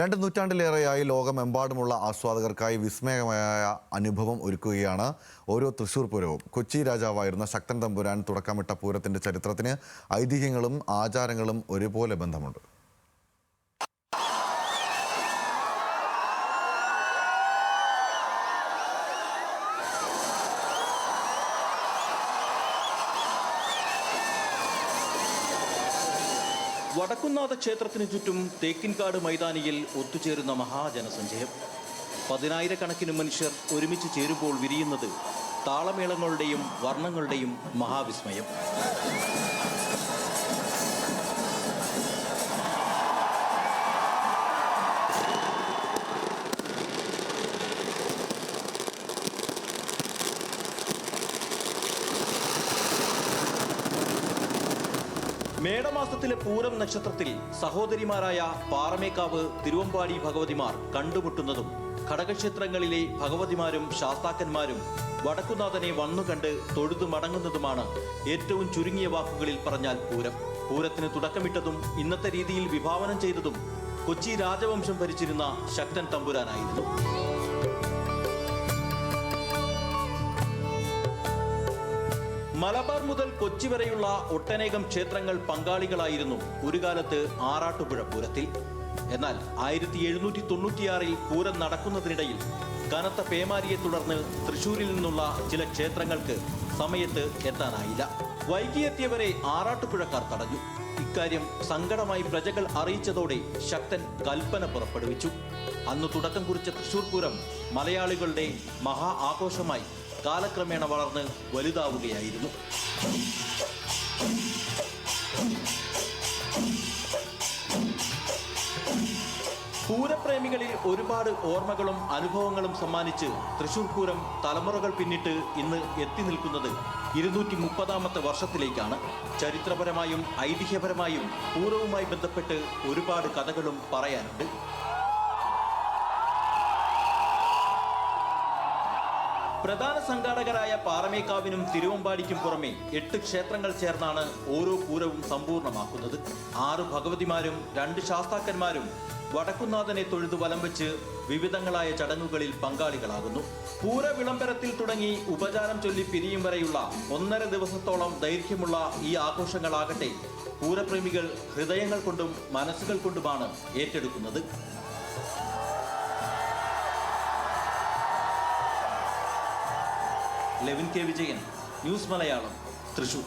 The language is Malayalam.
2 നൂറ്റാണ്ടിലേറെയായി ലോകമെമ്പാടുമുള്ള ആസ്വാദകർക്കായി വിസ്മയമായ അനുഭവം ഒരുക്കുകയാണ് ഓരോ തൃശ്ശൂർ പൂരവും. കൊച്ചി രാജാവായിരുന്ന ശക്തൻ തമ്പുരാൻ തുടക്കമിട്ട പൂരത്തിന്റെ ചരിത്രത്തിന് ഐതിഹ്യങ്ങളും ആചാരങ്ങളും ഒരുപോലെ ബന്ധമുണ്ട്. വടക്കുംനാഥ ക്ഷേത്രത്തിനു ചുറ്റും തേക്കിൻകാട് മൈതാനിയിൽ ഒത്തുചേരുന്ന മഹാജനസഞ്ചയം. 10,000-കണക്കിന് മനുഷ്യർ ഒരുമിച്ച് ചേരുമ്പോൾ വിരിയുന്നത് താളമേളങ്ങളുടെയും വർണ്ണങ്ങളുടെയും മഹാവിസ്മയം. മേടമാസത്തിലെ പൂരം നക്ഷത്രത്തിൽ സഹോദരിമാരായ പാറമേക്കാവ്, തിരുവമ്പാടി ഭഗവതിമാർ കണ്ടുമുട്ടുന്നതും ഘടകക്ഷേത്രങ്ങളിലെ ഭഗവതിമാരും ശാസ്താക്കന്മാരും വടക്കുനാഥനെ വന്നുകണ്ട് തൊഴുതു മടങ്ങുന്നതുമാണ് ഏറ്റവും ചുരുങ്ങിയ വാക്കുകളിൽ പറഞ്ഞാൽ പൂരം. പൂരത്തിന് തുടക്കമിട്ടതും ഇന്നത്തെ രീതിയിൽ വിഭാവനം ചെയ്തതും കൊച്ചി രാജവംശം ഭരിച്ചിരുന്ന ശക്തൻ തമ്പുരാനായിരുന്നു. മലബാർ മുതൽ കൊച്ചി വരെയുള്ള ഒട്ടനേകം ക്ഷേത്രങ്ങൾ പങ്കാളികളായിരുന്നു ഒരു കാലത്ത് ആറാട്ടുപുഴ പൂരത്തിൽ. എന്നാൽ 1796-ൽ പൂരം നടക്കുന്നതിനിടയിൽ കനത്ത പേമാരിയെ തുടർന്ന് തൃശൂരിൽ നിന്നുള്ള ചില ക്ഷേത്രങ്ങൾക്ക് സമയത്ത് എത്താനായില്ല. വൈകിയെത്തിയവരെ ആറാട്ടുപുഴക്കാർ തടഞ്ഞു. ഇക്കാര്യം സങ്കടമായി പ്രജകൾ അറിയിച്ചതോടെ ശക്തൻ കൽപ്പന പുറപ്പെടുവിച്ചു. അന്ന് തുടക്കം കുറിച്ച തൃശൂർ പൂരം മലയാളികളുടെ മഹാ ആഘോഷമായി കാലക്രമേണ വളർന്ന് വലുതാവുകയായിരുന്നു. പൂരപ്രേമികളിൽ ഒരുപാട് ഓർമ്മകളും അനുഭവങ്ങളും സമ്മാനിച്ച് തൃശൂർ പൂരം തലമുറകൾ പിന്നിട്ട് ഇന്ന് എത്തി നിൽക്കുന്നത് 230ാമത്തെ വർഷത്തിലേക്കാണ്. ചരിത്രപരമായും ഐതിഹ്യപരമായും പൂരവുമായി ബന്ധപ്പെട്ട് ഒരുപാട് കഥകളും പറയാനുണ്ട്. പ്രധാന സംഘാടകരായ പാറമേക്കാവിനും തിരുവമ്പാടിക്കും പുറമെ 8 ക്ഷേത്രങ്ങൾ ചേർന്നാണ് ഓരോ പൂരവും സമ്പൂർണ്ണമാക്കുന്നത്. 6 ഭഗവതിമാരും 2 ശാസ്താക്കന്മാരും വടക്കുംനാഥനെ തൊഴുതു വലം വെച്ച് വിവിധങ്ങളായ ചടങ്ങുകളിൽ പങ്കാളികളാകുന്നു. പൂര വിളംബരത്തിൽ തുടങ്ങി ഉപചാരം ചൊല്ലി പിരിയും വരെയുള്ള 1.5 ദിവസത്തോളം ദൈർഘ്യമുള്ള ഈ ആഘോഷങ്ങളാകട്ടെ പൂരപ്രേമികൾ ഹൃദയങ്ങൾ കൊണ്ടും മനസ്സുകൾ കൊണ്ടുമാണ് ഏറ്റെടുക്കുന്നത്. Levin K Vijayan, News Malayalam, Thrissur.